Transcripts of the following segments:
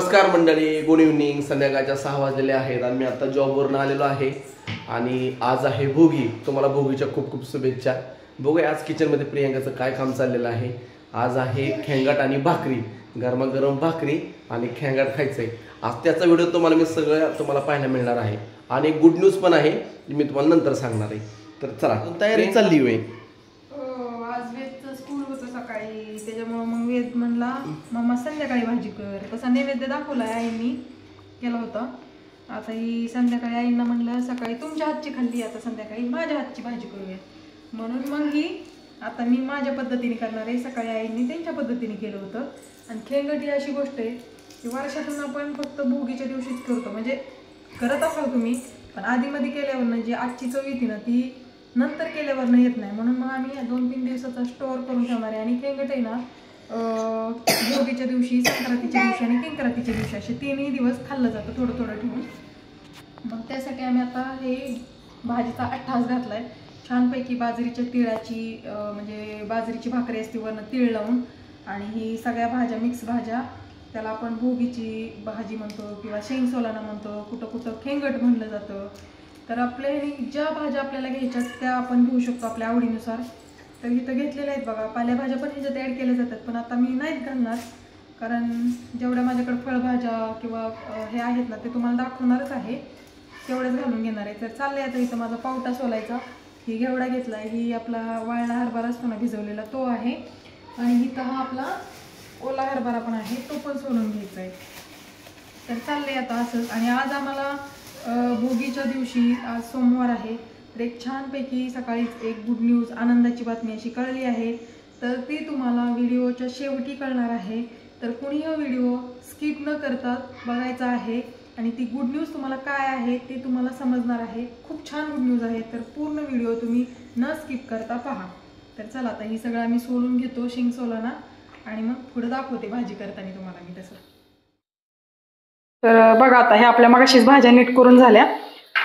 नमस्कार मंडळी, good evening. संध्याकाळच्या 6 वाजलेले आहेत आणि मी आता जॉबवरून आलेलो आहे आणि आज आहे भोगी. तुम्हाला भोगीच्या खूप खूप शुभेच्छा. बघूया आज किचनमध्ये प्रियंकाचं काय काम चाललेलं आहे. आज आहे खेंगाट आणि भाकरी, गरमागरम भाकरी आणि खेंगाट खायचं आहे आज. त्याचा व्हिडिओ तुम्हाला मी सगळं पाहायला मिळणार आहे आणि गुड न्यूज पण आहे, मी तुम्हाला नंतर सांगणार आहे. तर चला, तयारी चालली होय. आज वेदचं स्कूल होतं सकाळी, त्याच्यामुळं मग वेद म्हणला मम्मा संध्याकाळी भाजी कर. तसा नैवेद्य दाखवलाय, आईंनी केला होता. आता ही संध्याकाळी आईंना म्हणलं सकाळी तुमच्या हातची खाल्ली, आता संध्याकाळी माझ्या हातची भाजी करूया. म्हणून मग ही आता मी माझ्या पद्धतीने करणार आहे. सकाळी आईंनी त्यांच्या पद्धतीने केलं होतं. आणि खेंगट ही अशी गोष्ट आहे की वर्षातून आपण फक्त भोगीच्या दिवशीच करतो, म्हणजे करत असाल तुम्ही, पण आधीमध्ये केल्यावर जी आजची चव येते ना ती नंतर केल्यावर येत नाही. म्हणून मग आम्ही 2-3 दिवसाचा स्टोअर करून ठेवणार आहे. आणि खेंगट आहे ना भोगीच्या दिवशी, संक्रांतीच्या दिवशी आणि किंक्रांतीच्या दिवशी असे 3ही दिवस खाल्लं जातं थोडं थोडं ठेवून. मग त्यासाठी आम्ही आता हे भाजीचा अट्ठास घातलाय छानपैकी. बाजरीच्या तिळाची म्हणजे बाजरीची भाकरी असते वरनं तीळ लावून, आणि ही सगळ्या भाज्या मिक्स भाज्या, त्याला आपण भोगीची भाजी म्हणतो किंवा शेंग सोलाना म्हणतो, कुठं कुठं खेंगट म्हणलं जातं. तर आपल्या ज्या भाज्या आपल्याला घ्यायच्यात त्या आपण घेऊ शकतो आपल्या आवडीनुसार. तर इथं घेतलेल्या आहेत बघा. पालेभाज्या पण ह्याच्यात ॲड केल्या जातात, पण आता मी नाहीत घालणार, कारण जेवढ्या माझ्याकडे फळभाज्या किंवा हे आहेत ना ते तुम्हाला दाखवणारच आहे, तेवढ्याच घालून घेणार आहे. तर चाललंय आता इथं माझा पावटा सोलायचा. ही घेवडा घेतला आहे, ही आपला वाळला हरभरा असतो ना भिजवलेला तो आहे, आणि इथं हा आपला ओला हरभरा पण आहे, तो पण सोलून घ्यायचा आहे. तर चाललंय आता असंच. आणि आज आम्हाला भोगीच्या दिवशी, आज सोमवार आहे, तर एक छानपैकी सकाळीच एक गुड न्यूज, आनंदाची बातमी अशी कळली आहे. तर ती तुम्हाला व्हिडिओच्या शेवटी कळणार आहे. तर कुणीही व्हिडिओ स्किप न करता बघायचा आहे, आणि ती गुड न्यूज तुम्हाला काय आहे ते तुम्हाला समजणार आहे. खूप छान गुड न्यूज आहे, तर पूर्ण व्हिडिओ तुम्ही न स्किप करता पहा. तर चला आता ही सगळं आम्ही सोलून घेतो, शेंग सोलाना, आणि मग पुढे दाखवते भाजी करताना तुम्हाला मी तसं. तर बघा आता हे आपल्या मगाशीच भाज्या नीट करून झाल्या,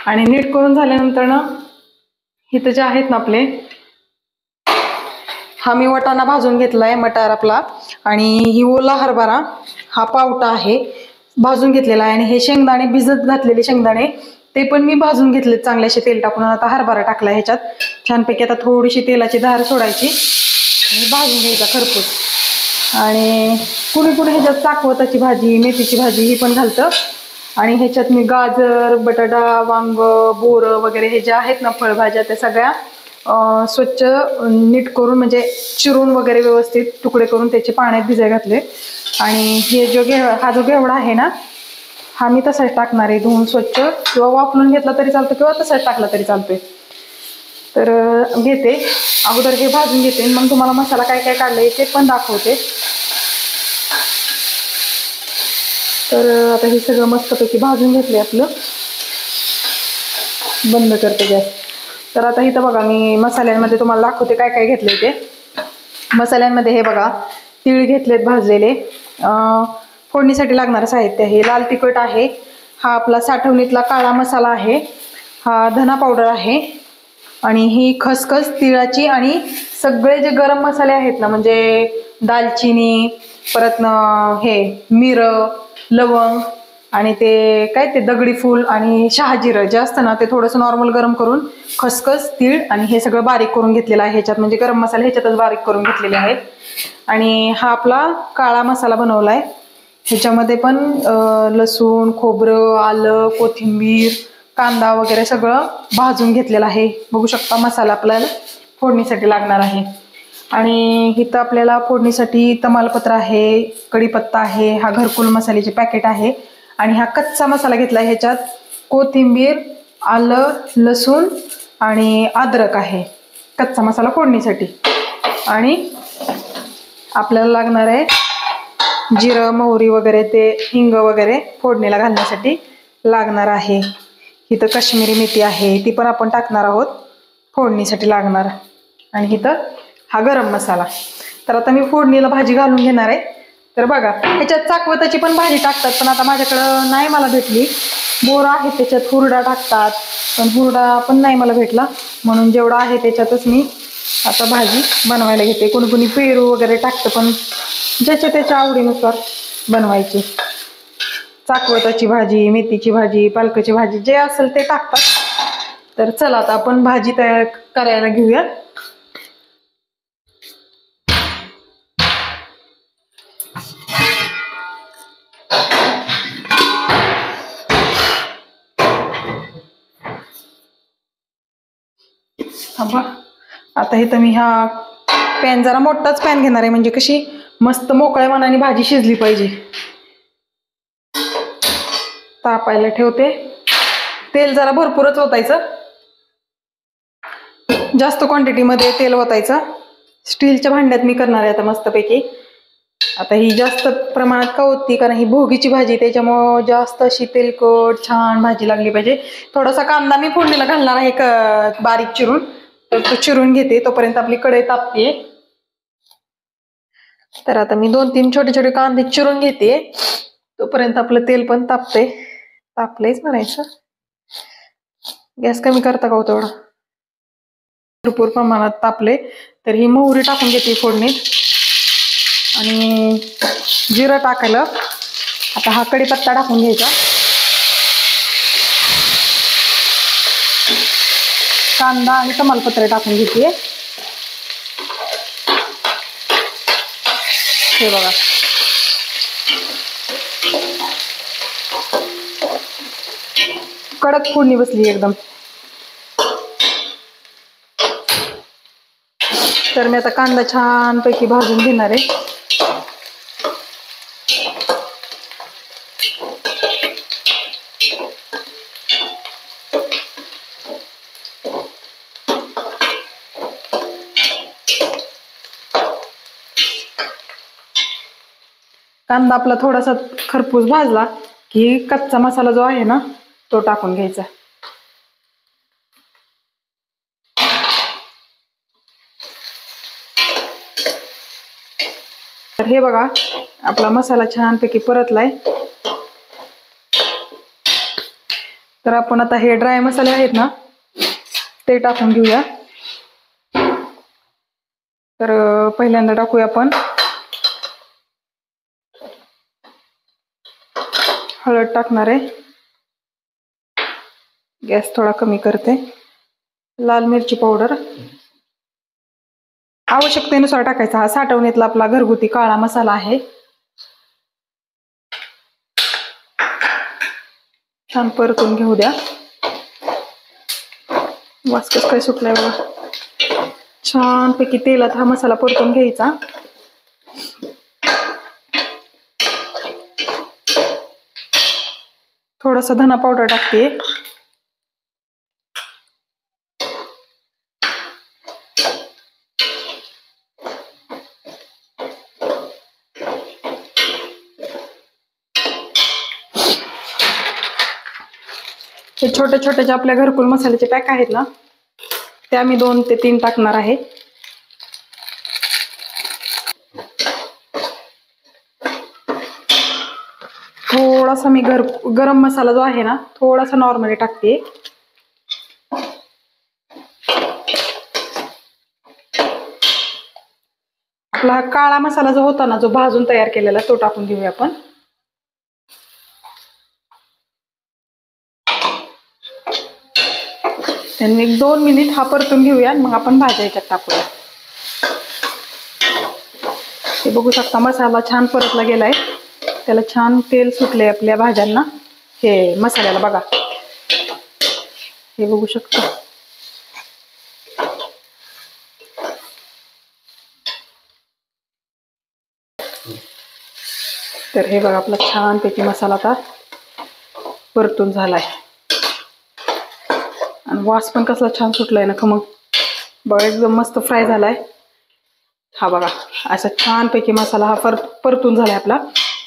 आणि नीट करून झाल्यानंतर ना इथं जे आहेत ना आपले, हा मी वटाणा भाजून घेतलाय, मटार आपला, आणि ही ओला हरभरा, हा पावटा आहे भाजून घेतलेला आहे, आणि हे शेंगदाणे भिजत घातलेले शेंगदाणे ते पण मी भाजून घेतले चांगल्याशे तेल टाकून. आता हरभरा टाकला ह्याच्यात छानपैकी. आता थोडीशी तेलाची धार सोडायची आणि भाजून घ्यायचा खरपूस. आणि कुणी कुणी ह्याच्यात चाकवताची भाजी, मेथीची भाजी ही पण घालतं. आणि ह्याच्यात मी गाजर, बटाटा, वांग, बोरं वगैरे हे जे आहेत ना फळभाज्या, त्या सगळ्या स्वच्छ नीट करून, म्हणजे चिरून वगैरे व्यवस्थित तुकडे करून त्याचे पाण्यात भिजाय घातले. आणि हे हा जो घेवडा आहे ना, हा मी तसाच टाकणार आहे, धुवून स्वच्छ, किंवा वाफलून घेतला तरी चालतो किंवा तसाच टाकला तरी चालतोय. तर घेते अगोदर हे भाजून घेते, मग तुम्हाला मसाला काय काय काढलाय ते पण दाखवते. तर आता हे सगळं मस्तपैकी भाजून घेतले आपलं. बंद करते गॅस. तर आता इथं बघा मी मसाल्यांमध्ये तुम्हाला दाखवते काय काय घेतले ते. मसाल्यांमध्ये हे बघा, तीळ घेतलेत भाजलेले, फोडणीसाठी लागणारं साहित्य हे लाल तिखट आहे, हा आपला साठवणीतला काळा मसाला आहे, हा धना पावडर आहे, आणि ही खसखस तिळाची, आणि सगळे जे गरम मसाले आहेत ना, म्हणजे दालचिनी, परत हे मिरं, लवंग, आणि ते काय ते दगडी फूल आणि शहाजिरं जे असतं ना ते थोडंसं नॉर्मल गरम करून, खसखस, तीळ आणि हे सगळं बारीक करून घेतलेलं आहे ह्याच्यात, म्हणजे गरम मसाले ह्याच्यातच बारीक करून घेतलेले आहेत. आणि हा आपला काळा मसाला बनवलाय, ह्याच्यामध्ये पण लसूण, खोबरं, आलं, कोथिंबीर, कांदा वगैरे सगळं भाजून घेतलेलं आहे. बघू शकता मसाला आपल्याला फोडणीसाठी लागणार आहे. आणि इथं आपल्याला फोडणीसाठी तमालपत्र आहे, कढीपत्ता आहे, हा घरकुल मसाल्याचे पॅकेट आहे, आणि हा कच्चा मसाला घेतला आहे, ह्याच्यात कोथिंबीर, आलं, लसूण आणि अद्रक आहे, कच्चा मसाला फोडणीसाठी. आणि आपल्याला लागणार आहे जिरं, मोहरी वगैरे, ते हिंग वगैरे फोडणीला घालण्यासाठी लागणार आहे. इथं काश्मीरी मेथी आहे, ती पण आपण टाकणार आहोत फोडणीसाठी लागणार. आणि इथं हा गरम मसाला. तर आता मी फोडणीला भाजी घालून घेणार आहे. तर बघा ह्याच्यात चाकवताची पण भाजी टाकतात, पण आता माझ्याकडं नाही मला भेटली. बोरं आहे त्याच्यात, हुरडा टाकतात, पण हुरडा पण नाही मला भेटला, म्हणून जेवढा आहे त्याच्यातच मी आता भाजी बनवायला घेते. कोणी कोणी पेरू वगैरे टाकतं, पण ज्याच्या त्याच्या आवडीनुसार बनवायची. चाकवताची भाजी, मेथीची भाजी, पालकाची भाजी जे असेल ते टाकतात. तर चला आता आपण भाजी तयार करायला घेऊया. आता इथं मी हा पॅन जरा मोठाच पॅन घेणार आहे, म्हणजे कशी मस्त मोकळ्या मनाने भाजी शिजली पाहिजे. तापायला ठेवते. तेल जरा भरपूरच ओतायचं, जास्त क्वांटिटीमध्ये तेल ओतायचं. स्टीलच्या भांड्यात मी करणार आहे आता मस्तपैकी. आता ही जास्त प्रमाणात का होती, कारण ही भोगीची भाजी त्याच्यामुळं जास्त अशी तेलकट छान भाजी लागली पाहिजे. थोडासा कांदा मी फोडणीला घालणार आहे बारीक चिरून, तर तो चिरून घेते. तोपर्यंत आपली कढई तापते. तर आता मी 2-3 छोटे छोटे कांदे चिरून घेते. तोपर्यंत आपलं तेल पण तापलंयच म्हणायचं. गॅस कमी करता का हो तेवढा? भरपूर प्रमाणात तापले. तर ही मोहरी टाकून घेते फोडणीत आणि जिरं टाकलं. आता हा कढीपत्ता टाकून घ्यायचा. कांदा आणि तमालपत्र टाकून घेते. हे बघा, कडक फोडणी बसली एकदम. तर मी आता कांदा छानपैकी भाजून घेणार आहे. कांदा आपला थोडासा खरपूस भाजला की कच्चा मसाला जो आहे ना तो टाकून घ्यायचा. तर हे बघा, आपला मसाला छानपैकी परतलाय. तर आपण आता हे ड्राय मसाले आहेत ना ते टाकून घेऊया. तर पहिल्यांदा टाकूया आपण हळद टाकणार आहे. गॅस थोडा कमी करते. लाल मिरची पावडर आवश्यकतेनुसार टाकायचा. हा साठवणीतला आपला घरगुती काळा मसाला आहे. छान परतून घेऊ द्या. वास कसं काय सुटलाय बघा. छानपैकी तेलात हा मसाला परतून घ्यायचा. थोडासा धना पावडर टाकते. हे छोटे छोटे जे आपल्या घरकुल मसाल्याचे पॅक आहेत ना ते आम्ही 2 ते 3 टाकणार आहे. थोडासा मी गरम मसाला जो आहे ना थोडासा नॉर्मली टाकते. आपला काळा मसाला जो होता ना जो भाजून तयार केलेला तो टाकून घेऊया आपण. त्यांनी 1-2 मिनिट हा परतून घेऊया, मग आपण भाज्या याच्यात टाकूया. हे बघू शकता मसाला छान परतला गेलाय. त्याला छान तेल सुटले आपल्या भाज्यांना. हे मसाल्याला बघा, हे बघू शकता. तर हे बघा आपला छानपैकी मसाला आता परतून झालाय. आणि वास पण कसला छान सुटलाय ना खमंग. बघा एकदम मस्त फ्राय झालाय. हा बघा असा छानपैकी मसाला हा परतून झालाय आपला.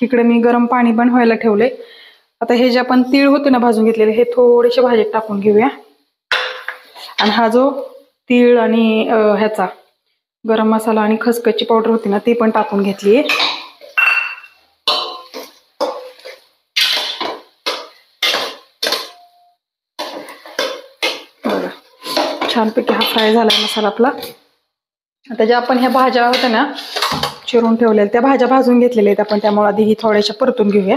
इकडे मी गरम पाणी पण व्हायला ठेवले. आता हे जे आपण तीळ होते ना भाजून घेतलेले हे थोडेसे भाजीत टाकून घेऊया. आणि हा जो तीळ आणि ह्याचा गरम मसाला आणि खसखसची पावडर होती ना ती पण टाकून घेतली. बघा छानपैकी हा फ्राय झालाय मसाला आपला. आता ज्या आपण ह्या भाज्या होत्या ना चिरून ठेवलेल्या त्या भाज्या भाजून घेतलेल्या आहेत आपण, त्यामुळे आधी ही थोड्याशा परतून घेऊया.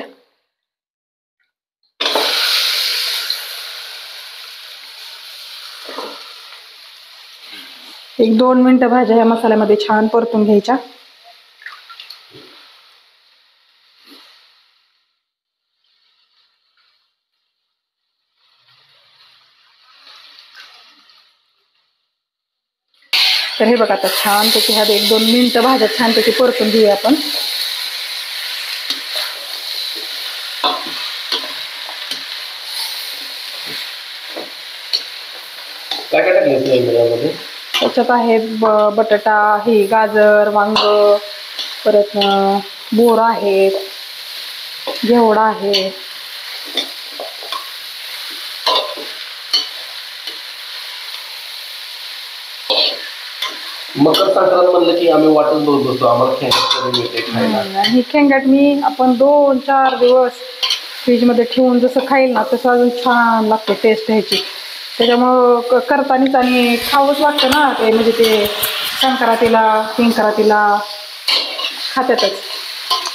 1-2 मिनिटं भाज्या ह्या मसाल्यामध्ये छान परतून घ्यायच्या. तर हे बघा आता छानपैकी ह्या 1-2 मिनिटं भाज्या छानपैकी परतून घेऊया आपण. काय काय टाकलं यामध्ये? त्याच्यात आहे बटाटा, हे गाजर, वांग, परत बोर आहेत, घेवडा आहे. मकर संक्रांत म्हणलं की आम्ही वाटून बघत बसतो, आम्हाला खेंगाट कधी मिळते खायला. ही खेंगाट मी आपण 2-4 दिवस फ्रीजमध्ये ठेवून जसं खाईल ना तसं अजून छान लागते टेस्ट ह्याची. त्याच्यामुळं करतानीच आणि खावंच लागतं ना ते, म्हणजे ते संक्रांतीला खात्यातच.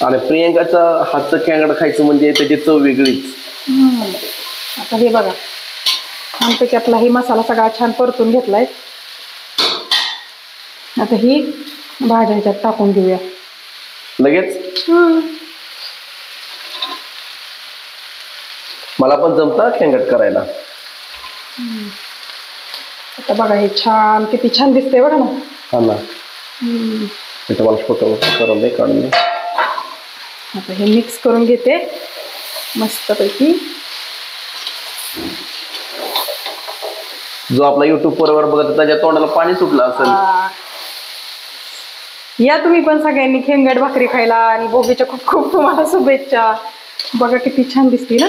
आणि प्रियंकाचा हातचं खेंगाट खायचं म्हणजे त्याची चव वेगळीच. आता हे बघा छानपैकी आपला ही मसाला सगळा छान परतून घेतलाय. आता ही भाज्या ह्याच्यात टाकून घेऊया लगेच. मला पण जमतं खेंगाट करायला. आता बघा हे छान किती छान दिसतंय बघा ना. हा ना. इथं मला फोटो करून दे, काढून दे. आता हे मिक्स करून घेते मस्तपैकी. जो आपला युट्यूब वर बघत त्याच्या तोंडाला पाणी सुटलं असेल. या तुम्ही पण सगळ्यांनी खेंगाट भाकरी खायला. आणि भोगीच्या खूप खूप तुम्हाला शुभेच्छा. बघा किती छान दिसते ना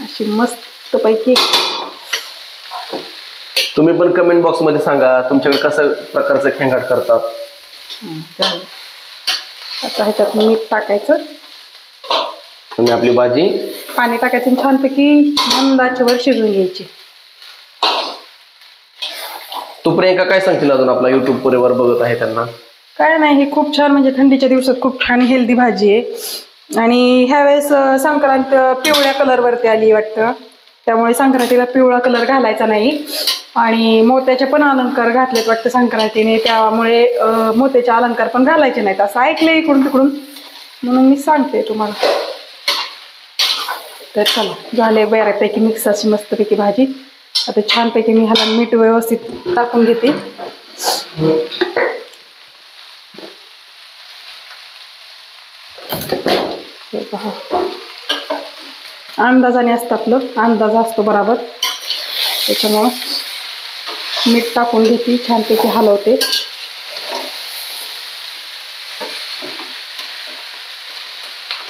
अशी मस्त पैकी. तुम्ही पण कमेंट बॉक्स मध्ये सांगा तुमच्याकडे कसं प्रकारचं खेंगाट करतात. आता ह्याच्यात मीठ टाकायचं आणि आपली भाजी पाणी टाकायचं छानपैकी मंद आचेवर शिजवून घ्यायची. तू प्रियंका काय सांगतील अजून आपला युट्यूब वर बघत आहे त्यांना? काय नाही, ही खूप छान म्हणजे थंडीच्या दिवसात खूप छान हेल्दी भाजी आहे. आणि ह्यावेळेस संक्रांत पिवळ्या कलरवरती आली वाटतं, त्यामुळे संक्रांतीला पिवळा कलर घालायचा नाही. आणि मोत्याचे पण अलंकार घातलेत वाटतं संक्रांतीने, त्यामुळे मोत्याचे अलंकार पण घालायचे नाहीत असं ऐकलंय इकडून तिकडून, म्हणून मी सांगते तुम्हाला. तर चला झाले बऱ्यापैकी मिक्स अशी मस्तपैकी भाजी. आता छानपैकी मी ह्याला मीठ व्यवस्थित टाकून घेते. अंदाजाने असतं आपलं, अंदाज असतो बरोबर, त्याच्यामुळं मीठ टाकून घेते, छानपैकी हलवते.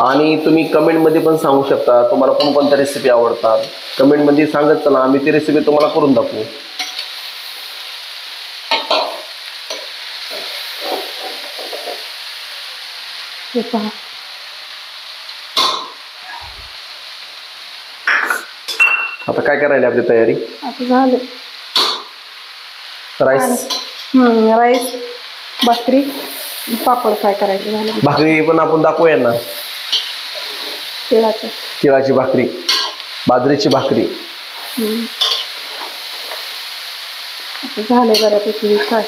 आणि तुम्ही कमेंटमध्ये पण सांगू शकता तुम्हाला कोणकोणत्या रेसिपी आवडतात. कमेंटमध्ये सांगत चला, आम्ही ती रेसिपी तुम्हाला करून दाखवू. हे पहा आता काय करायला आपली तयारी? आता झालं राईस, राईस, भाकरी, पापड फ्राय करायचे झाले. भाकरी पण आपण दाखवूया ना. तिळाची भाकरी, बाजरीची भाकरी. झाले बऱ्यापैकी फ्राय.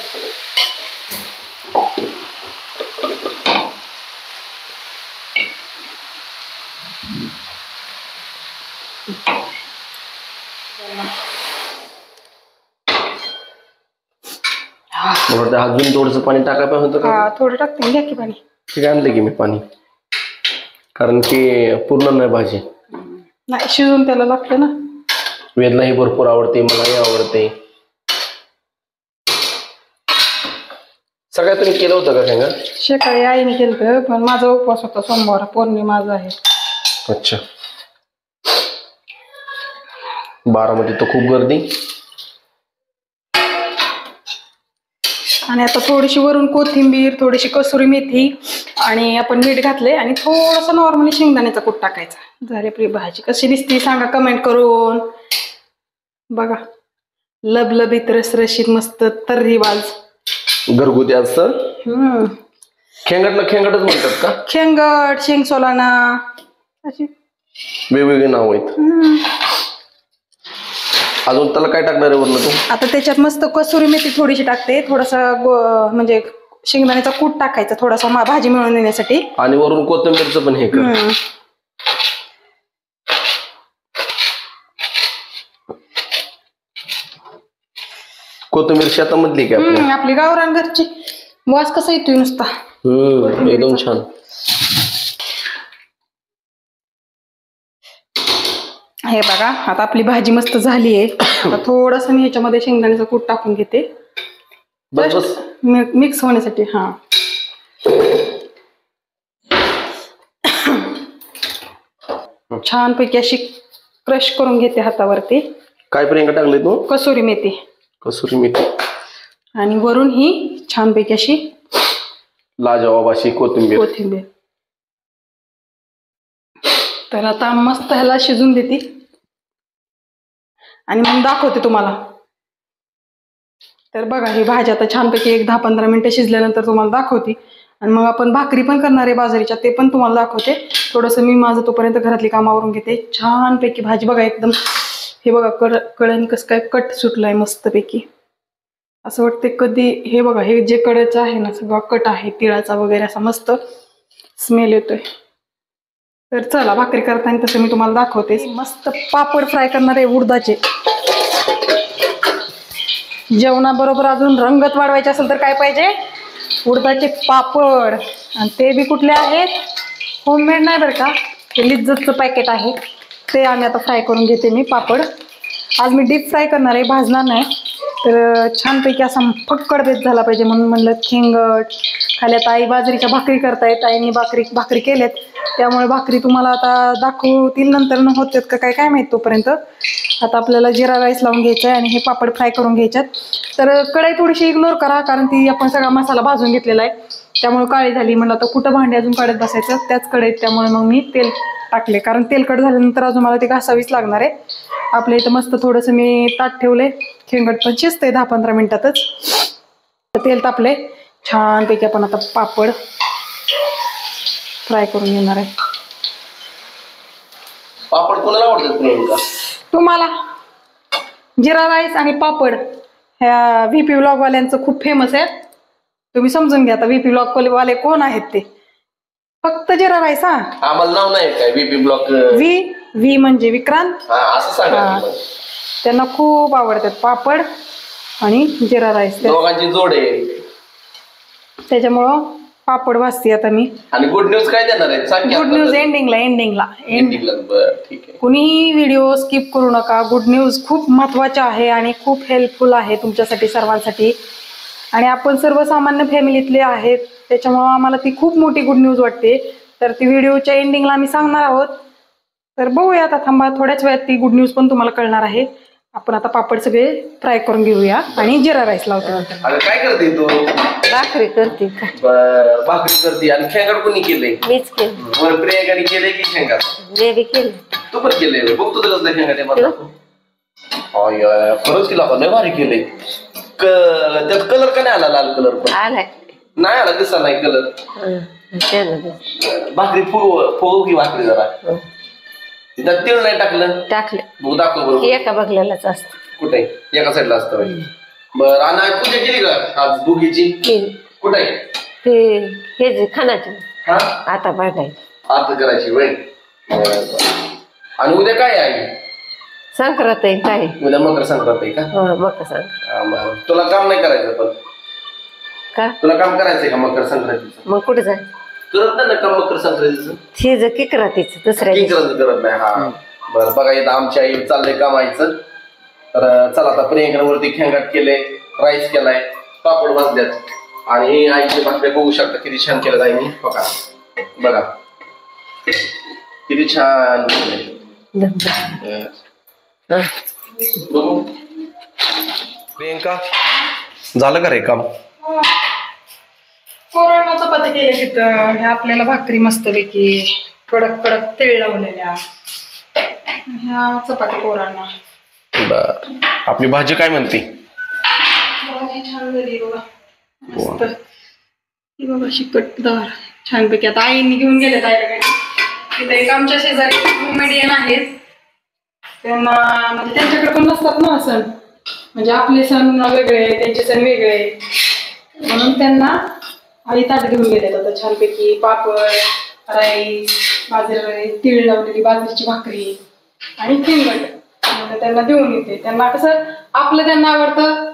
अजून थोडंसं पाणी टाकायला पाहिजे होतं का? थोडं टाकते, घ्या की पाणी. ठीक आहे, आणलं की मी पाणी, कारण की पूर्ण नाही भाजी नाही शिजून त्याला लागतं ना. वेदलाही भरपूर आवडते, मलाही आवडते. सगळ्यात तुम्ही केलं होतं का सांगा? सकाळी आईने केलं, पण माझा उपवास होता, सोमवार पौर्णिमा आज आहे. अच्छा. बारामध्ये तो खूप गर्दी. आणि आता थोडीशी वरून कोथिंबीर, थोडीशी कसुरी मेथी, आणि आपण मीठ घातले, आणि थोडंसं नॉर्मली शेंगदाण्याचा कूट टाकायचा. झाली आपली भाजी. कशी दिसती सांगा कमेंट करून. बघा लबलबीत रसरशीत मस्त तर्रीबाज घरगुती असतं. खेंगटला खेंगटच म्हणतात का? खेंगट, शेंग सोलाना अशी वेगवेगळे नाव आहेत. अजून त्याला काय टाकणार आहे वरनं तू? आता त्याच्यात मस्त कसुरी मेथी थोडीशी टाकते, थोडासा म्हणजे शेंगदाण्याचा कूट टाकायचा थोडासा भाजी मिळून येण्यासाठी, आणि वरून कोथिंबीरचं पण हे कर. कोथिंबीर शेतामधली का आपली गावरान घरची. वास कसा येतोय नुसता. एकदम छान. हे बघा आता आपली भाजी मस्त झाली आहे. आता थोडस मी ह्याच्यामध्ये शेंगदाण्याचा कूट टाकून घेते मिक्स होण्यासाठी. हा छानपैकी अशी क्रश करून घेते हातावरती. काय प्रियंका टाकले तू? कसुरी मेथी. कसुरी मेथी आणि वरून ही छानपैकी अशी लाजवाब अशी कोथिंबीर. तर आता मस्त ह्याला शिजून देते आणि मग दाखवते तुम्हाला. तर बघा ही भाजी आता छानपैकी एक 10-15 मिनिटं शिजल्यानंतर तुम्हाला दाखवते. आणि मग आपण भाकरी पण करणार आहे बाजरीच्या, ते पण तुम्हाला दाखवते. थोडंसं मी माझं तोपर्यंत घरातली कामावरून घेते. छानपैकी भाजी बघा एकदम. हे बघा कळ्याने कसं काय कट सुटलाय मस्तपैकी. असं वाटते कधी. हे बघा हे जे कड्याचं आहे ना सगळा कट आहे तिळाचा वगैरे, असा मस्त स्मेल येतोय. तर चला भाकरी करताना तसं मी तुम्हाला दाखवते. मस्त पापड फ्राय करणार आहे उडदाचे. जेवणाबरोबर अजून रंगत वाढवायचे असेल तर काय पाहिजे? उडदाचे पापड. आणि ते बी कुठले आहेत? होममेड नाही बरं का, ते लिज्जतचं पॅकेट आहे ते. आम्ही आता फ्राय करून घेते मी पापड. आज मी डीप फ्राय करणार आहे, भाजणार नाही. तर छानपैकी असा फक्कड बेत झाला पाहिजे म्हणून म्हणलं खेंगट. खाली आता आई बाजरीच्या भाकरी करतायत, आईने भाकरी केल्यात, त्यामुळे भाकरी तुम्हाला आता दाखवतील नंतर न होतात का काय माहित. तोपर्यंत आता आपल्याला जिरा राईस लावून घ्यायचा आहे आणि हे पापड फ्राय करून घ्यायच्यात. तर कढई थोडीशी इग्नोर करा, कारण ती आपण सगळा मसाला भाजून घेतलेला आहे, त्यामुळे काळी झाली. म्हणलं आता कुठं भांडी अजून काढत बसायचं त्याच कढईत, त्यामुळे मग मी तेल टाकले, कारण तेलकट झाल्यानंतर अजून मला ते घासावीच लागणार आहे. आपल्या इथं मस्त थोडंसं मी ताट ठेवले, खेंगट पण शिजते 10-15 मिनिटातच. तेल तापले छानपैकी. आपण आता पापड फ्राय करून घेणार आहे. पापड कोणाला आवडतात प्रियंका? तुम्हाला. जिरा राईस आणि पापड ह्या व्हीपी ब्लॉग वाल्यांचं खूप फेमस आहे. तुम्ही समजून घ्या आता व्हीपी ब्लॉग वाले कोण आहेत ते. फक्त जिरा राईस. हा आम्हाला नाव नाही काय व्हीपी ब्लॉग? व्ही म्हणजे विक्रांत, असं सांगा. त्यांना खूप आवडतात पापड आणि जिरा राईस, दोघांची जोड आहे. त्याच्यामुळं पापड भाजते आता मी. आणि गुड न्यूज काय देणार आहे? गुड न्यूज एंडिंगला. ठीक आहे. कुणीही व्हिडिओ स्किप करू नका. गुड न्यूज खूप महत्वाचा आहे आणि खूप हेल्पफुल आहे तुमच्यासाठी सर्वांसाठी. आणि आपण सर्वसामान्य फॅमिलीतले आहेत, त्याच्यामुळं आम्हाला ती खूप मोठी गुड न्यूज वाटते. तर ती व्हिडिओच्या एंडिंगला आम्ही सांगणार आहोत. तर बघूया आता, थांबा थोड्याच वेळात ती गुड न्यूज पण तुम्हाला कळणार आहे. आपण आता पापड सगळे फ्राय करून घेऊया आणि जिरा राईस लावतो. काय करते तू? भाकरी करते. भाकरी करते. आणि खेंगाड कोणी केलंय? मीच केलं. प्रियंकाने केलंय की खेंगाड? जे बी केलं. तू पण केलंय? बघतो तुला खेंगाड. खरंच केला का? लय भारी केलंय. त्यात कलर का नाही आला? लाल कलर पण आलाय. नाही आला, दिसला नाही कलर. भाकरी फुगव की भाकरी जरा. त्यात तेल नाही टाकलं? बघ दाखव बरोबर. एका बघलेलाच असत. कुठे? एका साईडला असतं. बरं. आणि पूजा केली का आज भुगीची? कुठे? ते हे जे खानाचे हा आता बघायचं. आता करायची वेळ. आणि उद्या काय आहे? संक्रांत आहे. काय उद्या मकर संक्रांत आहे का? मकर संक्रांत. तुला काम नाही करायचं पण? का तुला काम करायचंय का मकर संक्रांतीचं? मग कुठे जाय? करत नाही ना काम मकर संक्रांतीचं? हे जे किकरातीच दुसऱ्या करत नाही. हा बरं. बघा इथं आमच्या आई चाललंय कामायचं. तर चला आता प्रियंकावरती खेंगाट केले, राईस केलाय, पापड भाजल्यात आणि आईचे भाकरे बघू शकता किती छान केलं आईने. बघा किती छान केलंय. बघू प्रियंका, झालं का रे काम? कोरोना चपात्या केल्या तिथं. ह्या आपल्याला भाकरी मस्तपैकी कडक कडक तेल लावलेल्या ह्या चपात्या कोरांना. बर. आपली भाजी काय म्हणते? भाजी छान झाली बघा, मस्त. ही बघा शिकटदार छानपैकी. आता आईने घेऊन गेले ताईकडे. तिथे एक आमच्या शेजारी कॉमेडियन आहेत, त्यांना म्हणजे त्यांच्याकडे पण नसतात ना सण, म्हणजे आपले सण वेगळे त्यांचे सण वेगळे, म्हणून त्यांना आई ताट घेऊन गेले आता छानपैकी पापड, राईस, बाजरी, तीळ लावलेली बाजरीची भाकरी आणि खिंगट त्यांना देऊन येते. त्यांना कसं आपलं त्यांना आवडतं,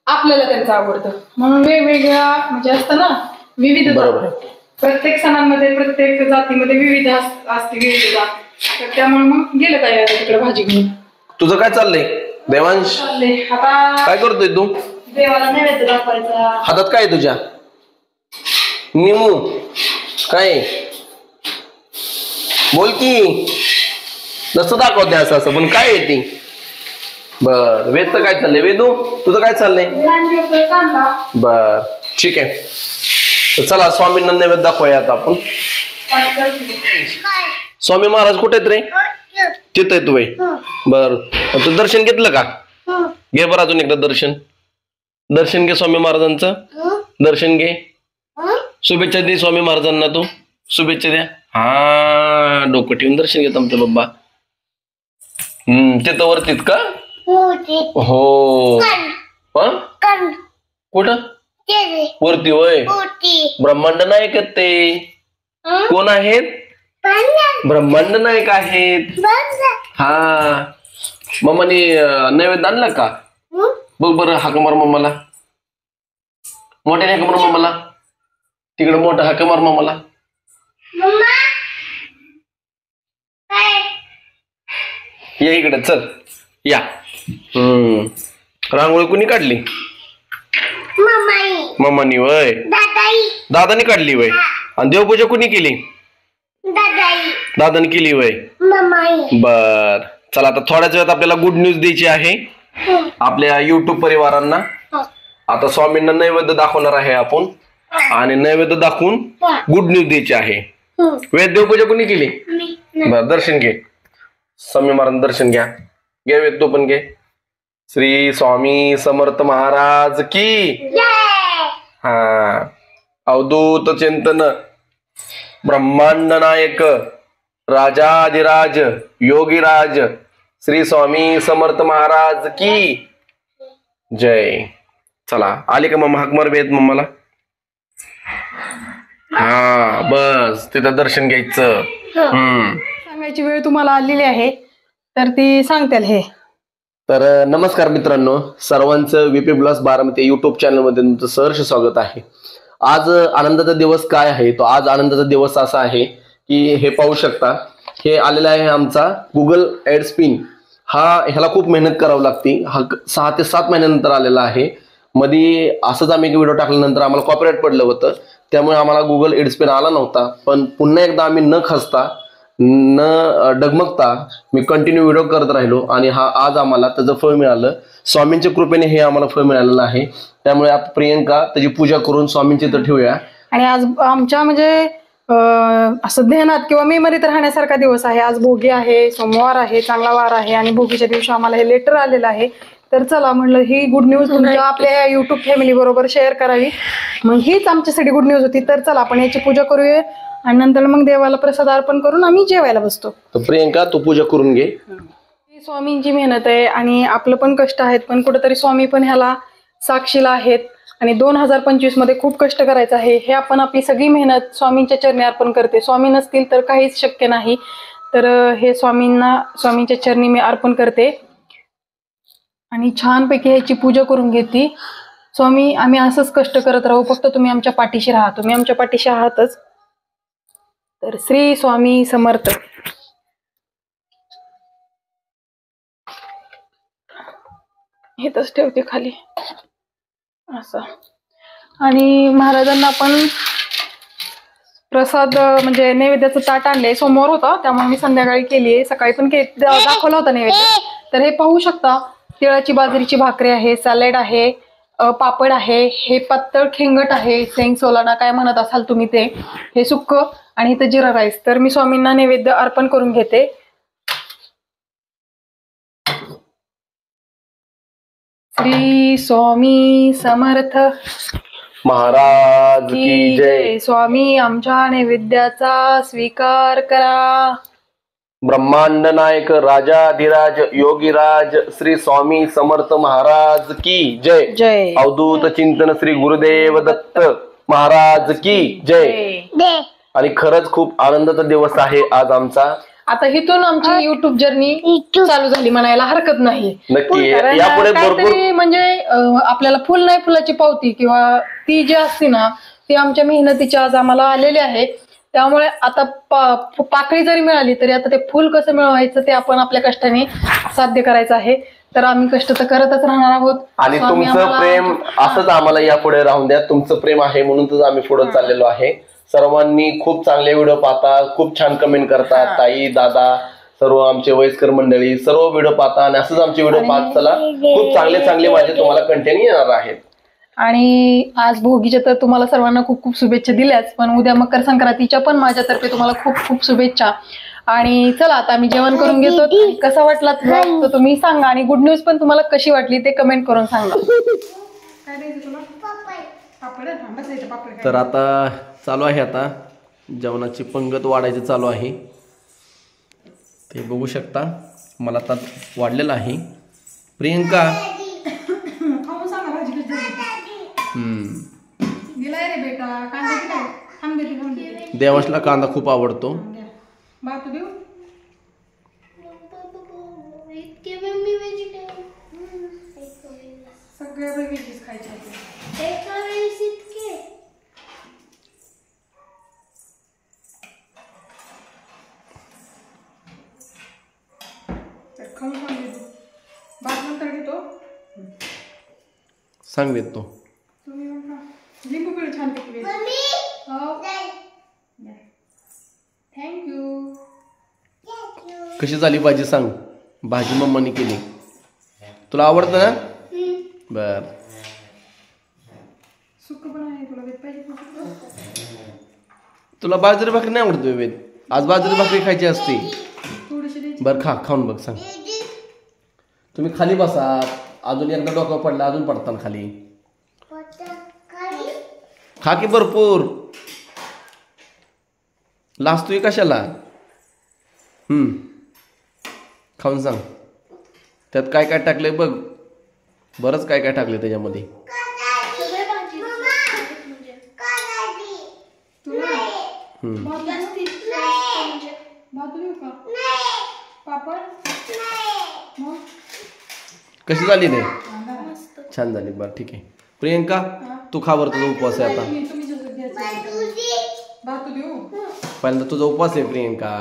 आपल्याला त्यांचं आवडतं, म्हणून वेगवेगळ्या म्हणजे असतं ना विविधता. प्रत्येक सणांमध्ये प्रत्येक जातीमध्ये विविध असते विविधता, तर त्यामुळे मग गेलं काय आता तिकडे भाजी घेऊन. तुझं काय चाललंय देवांश? आता काय करतोय तू? देवाला नैवेद्य दाखवायचा. हातात काय आहे तुझ्या? निमू काय? बोल की. नसतं दाखवते असं असं, पण काय आहे ती? बर, वेदचं काय चाललंय? वेदू तुझं काय चाललंय? बर ठीक आहे, तर चला स्वामींना नैवेद्य दाखवूया आता आपण. स्वामी महाराज कुठे आहेत रे? तिथं आहे तू बाई. बर, तू दर्शन घेतलं का? घे बरं अजून एकदा दर्शन. दर्शन घे स्वामी महाराजांचं. दर्शन घे. शुभेच्छा दे स्वामी महाराजांना. तू शुभेच्छा द्या. हा, डोकं ठेवून दर्शन घेत आमचं बाबा. तिथं वरतीत का? हो. कुठं वरती? होय. ब्रह्मांड नायक आहेत ते. कोण आहेत? ब्रह्मांड नायक आहेत. हा, मम्माने नैवेद्य आणला का? बघ बरं, हाक मार मम्माला. मोठ्याने हाक मार मम्माला. तिकडे मोठा हाक मार मम्माला. या इकडे चल या. रांगोळी कुणी काढली? मम्मानी. वय दादानी काढली वय. आणि देवपूजा कुणी केली? दादानी केली वय. बर, चला आता थोड्याच वेळात आपल्याला गुड न्यूज द्यायची आहे आपल्या युट्यूब परिवारांना. आता स्वामींना नैवेद्य दाखवणार आहे आपण, आणि नैवेद्य दाखवून गुड न्यूज द्यायची आहे. वेद देवपूजा कुणी केली? बर, दर्शन घे. स्वामी महाराज दर्शन घ्या. घे वेद, तू पण घे. श्री स्वामी समर्थ महाराज की. हा, अवधूत चिंतन ब्रह्मांड नायक राजाधिराज योगीराज श्री स्वामी समर्थ महाराज की जय. चला, आले का मम्मा? हाक मार वेद मम्माला. हा, बस तिथं दर्शन घ्यायचं. सांगायची वेळ तुम्हाला आलेली आहे, तर ती सांगतील हे. तर नमस्कार मित्रांनो, सर्वांचं VP ब्लॉग्स बारामती युट्यूब चॅनलमध्ये तुमचं सहर्ष स्वागत आहे. आज आनंदाचा दिवस काय आहे? तो आज आनंदाचा दिवस असा आहे की हे पाहू शकता, हे आलेला आहे आमचा गुगल ॲड्स पिन. ह्याला खूप मेहनत करावी लागते. हा 6 ते 7 महिन्यानंतर आलेला आहे. मध्ये असंच आम्ही एक व्हिडिओ टाकल्यानंतर आम्हाला कॉपीराइट पडलं होतं, त्यामुळे आम्हाला गुगल ॲड्स पिन आला नव्हता. पण पुन्हा एकदा आम्ही न खचता न डगमगता मी कंटिन्यू व्हिडिओ करत राहिलो, आणि आज आम्हाला त्याचं फळ मिळालं. स्वामींच्या कृपेने हे आम्हाला फळ मिळालेलं आहे. त्यामुळे आता प्रियंका त्याची पूजा करून स्वामींची इथं ठेवूया. आणि आज आमच्या म्हणजे असं ध्यानात किंवा मेमरीत राहण्यासारखा दिवस आहे. आज भोगी आहे, सोमवार आहे, चांगला वार आहे, आणि भोगीच्या दिवशी आम्हाला हे लेटर आलेलं आहे. तर चला म्हणलं ही गुड न्यूज तुमच्या आपल्या युट्यूब फॅमिली बरोबर शेअर करावी. मग हीच आमच्यासाठी गुड न्यूज होती. तर चला आपण याची पूजा करूया, आणि नंतर मग देवाला प्रसाद अर्पण करून आम्ही जेवायला बसतो. तर प्रियंका तू पूजा करून घे. स्वामींची मेहनत आहे आणि आपलं पण कष्ट आहेत, पण कुठेतरी स्वामी पण ह्याला साक्षीला आहेत. आणि 2025 मध्ये खूप कष्ट करायचं आहे. हे आपण आपली सगळी मेहनत स्वामींच्या चरणी अर्पण करते. स्वामी नसतील तर काहीच शक्य नाही. तर हे स्वामींच्या चरणी मी अर्पण करते, आणि छानपैकी ह्याची पूजा करून घेते. स्वामी, आम्ही असंच कष्ट करत राहू, फक्त तुम्ही आमच्या पाठीशी राहा. तुम्ही आमच्या पाठीशी आहातच. तर श्री स्वामी समर्थ. हे तस ठेवते खाली असं. आणि महाराजांना पण प्रसाद म्हणजे नैवेद्याचं ताट आणले. सोमवार होता त्यामुळे मी संध्याकाळी केली, सकाळी पण दाखवला होता नैवेद्य. तर हे पाहू शकता, तिळाची बाजरीची भाकरी आहे, सॅलेड आहे, पापड आहे, हे पातळ खिंगट आहे, सेंग सोलाना काय म्हणत असाल तुम्ही ते, हे सुक्क, आणि इथं जिरा राईस. तर मी स्वामींना नैवेद्य अर्पण करून घेते. श्री स्वामी समर्थ महाराज की जय. स्वामी, आमच्या नैवेद्याचा स्वीकार करा. ब्रह्मांड नायक राजाधिराज योगीराज श्री स्वामी समर्थ महाराज की जय. जय. अवधूत चिंतन श्री गुरुदेव दत्त महाराज की जय. आणि खरंच खूप आनंदाचा दिवस आहे आज आमचा. आता इथून आमची युट्यूब जर्नी चालू झाली म्हणायला हरकत नाही. नक्की कारण यापुढे भरपूर काहीतरी म्हणजे आपल्याला फुल नाही फुलाची पावती किंवा ती जी असते ना ती आमच्या मेहनतीची आज आम्हाला आलेली आहे. त्यामुळे आता पाकळी जरी मिळाली तरी आता ते फुल कसं मिळवायचं ते आपण आपल्या कष्टाने साध्य करायचं आहे. तर आम्ही कष्ट तर करतच राहणार आहोत. आणि तुमचं प्रेम असंच आम्हाला यापुढे राहून द्या. तुमचं प्रेम आहे म्हणून तर आम्ही पुढे चाललेलो आहे. सर्वांनी खूप चांगले व्हिडिओ पाहता, खूप छान कमेंट करतात. ताई दादा सर्व आमचे वयस्कर मंडळी सर्व व्हिडिओ पाहता आणि असंच आमचे व्हिडिओ पाहत चला. खूप चांगले चांगले माझे तुम्हाला कंटेंट येणार आहेत. आणि आज भोगीच्या तर तुम्हाला सर्वांना खूप खूप शुभेच्छा दिल्याच, पण उद्या मकर संक्रांतीच्या पण माझ्यातर्फे तुम्हाला खूप खूप शुभेच्छा. आणि चला आता आम्ही जेवण करून घेतो. कसा वाटला तर तुम्ही सांगा आणि गुड न्यूज पण तुम्हाला कशी वाटली ते कमेंट करून सांगा. तर आता चालू आहे आता जेवणाची पंगत वाढायची चालू आहे. ते बघू शकता मला आता वाढलेलं आहे. प्रियंका देवाशला कांदा खूप आवडतो. सांग देतो लिंबू पिळू छान पैकी. थँक्यू. कशी झाली भाजी सांग. भाजी मम्माने केली तुला आवडतं ना. बर सुक्क पण आहे तुला पाहिजे. तुला बाजरी भाकरी नाही आवडत वेद. आज बाजरी भाकरी खायची असते. बर खा खाऊन बघ सांग. तुम्ही खाली बसा. अजून एकदा डोका पडला अजून पडताना खाली खा की भरपूर. लाजतोय कशाला. खाऊन सांग. त्यात काय काय टाकलंय बघ. बरंच काय काय टाकलंय त्याच्यामध्ये. कशी झाली नाही. छान झाली. बरं ठीक आहे. प्रियंका तू खा बरं. तुझा उपवास आहे आता. पहिल्यांदा तुझा उपवास आहे प्रियंका.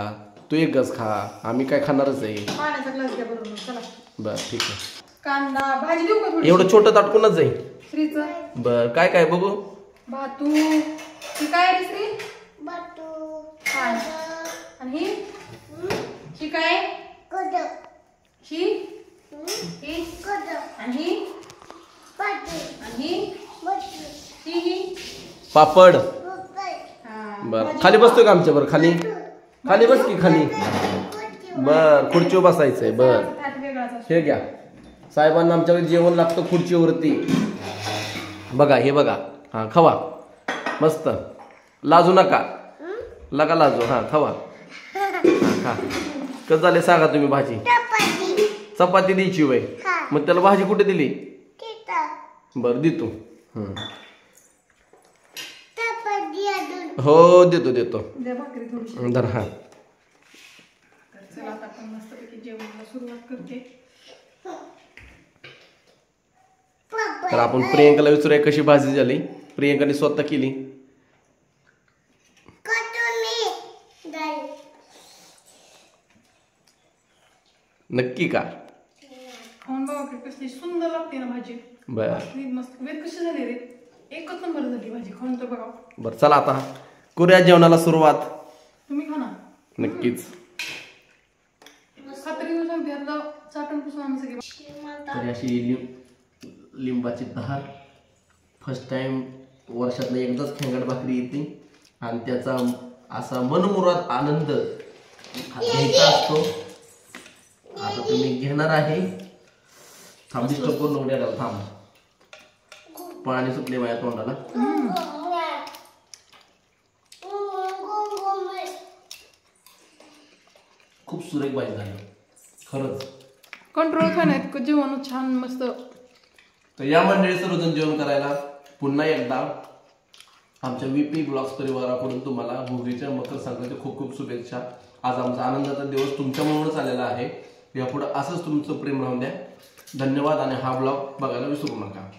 तू एक गस खा. आम्ही काय खाणारच आहे. बर ठीक आहे. कांदा भाजी देऊ का. एवढं छोटं ताटकूनच जाईल. श्रीचं बर काय काय बघू. भातू ही काय रे श्री. आणि ही काय ही पापड. बर खाली बसतोय का आमच्या बरं. खाली खाली बस की खाली. बर खुर्चीवर बसायचंय. बर हे घ्या. साहेबांना आमच्याकडे जेवण लागतं खुर्चीवरती. बघा हे बघा. हा खवा मस्त. लाजू नका. लगा लाजू. हा खवा. खा. कसं झाले सांगा तुम्ही. भाजी चपाती द्यायची वय. मग त्याला भाजी कुठे दिली. बर देतो. हो देतो देतो. धर. हा तर आपण प्रियंकाला विचारूया कशी भाजी झाली. प्रियंकाने स्वतः केली. नक्की का. कसली सुंदर लागते ना भाजी. बर मस्त. कशी झाली रे. एकच नंबर झाली भाजी. खाऊन तर बघा. बर चला आता करूया जेवणाला सुरुवात. तुम्ही खा ना. नक्कीच. तर अशी लिंबाची धार फर्स्ट टाइम वर्षातनं एकदाच खेंगड भाकरी येते आणि त्याचा असा मनमुराद आनंद घ्यायचा असतो. आता तुम्ही घेणार आहे. थांब डिस्टर्ब करून नव्हत्या. थांब पाणी सुटले माझ्या तोंडाला. खूप सुरेख भाजी झाली खरंच. कंट्रोल खाण्यात जेवण छान मस्त. तर या मंडळी सर्वजण जेवण करायला पुन्हा एकदा आमच्या VP ब्लॉग्स परिवाराकडून तुम्हाला भोगीच्या मकर संक्रांती खूप खूप शुभेच्छा. आज आमचा आनंदाचा दिवस तुमच्यामुळेच आलेला आहे. यापुढे असंच तुमचं प्रेम राहून द्या. धन्यवाद आणि हा ब्लॉग बघायला विसरू नका.